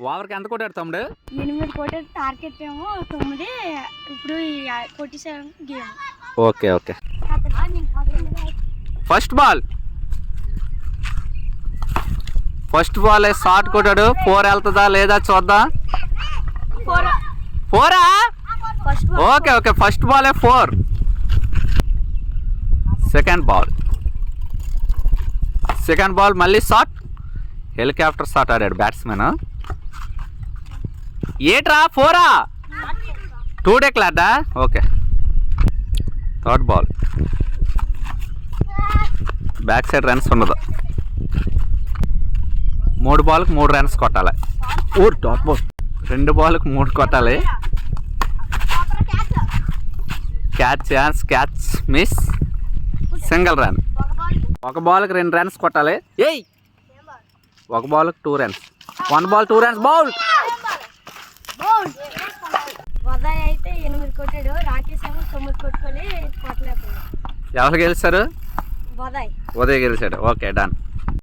ఓవర్కి ఎంత కొట్టాడు తమ్ముడు? 8 కొట్టాడు. టార్గెట్ ఏమో 9. ఇప్పుడు కొట్టేసాం game. Okay okay. First ball short కొట్టాడు. 4 వెళ్తుందా లేదా చూద్దాం. 4 ఓకే ఓకే. ఫస్ట్ బాలే 4. సెకండ్ బాల్ మళ్ళీ షార్ట్. హెలికాప్టర్ షాట్ ఆడాడు బ్యాట్స్మెన్. ఏట్రా 4 2 డెక్లాడా? Okay. Third ball back side runs ఉండదు. 3 బాల్కి 3 రన్స్ కొట్టాలి. 2 బాల్కి 3 కొట్టాలి. Catch miss, single run. 1 బాల్కి 2 రన్స్ కొట్టాలి. 1 బాల్కి 2 runs. 1 ball 2 runs. Bowl. Uday అయితే 8 కొట్టాడు. రాకేష్ ఏమో 9 కొట్టుకొని కొట్టలేకపోయాడు. ఎవరు గెలిచారు? ఉదయ్ గెలిచాడు. Okay, done.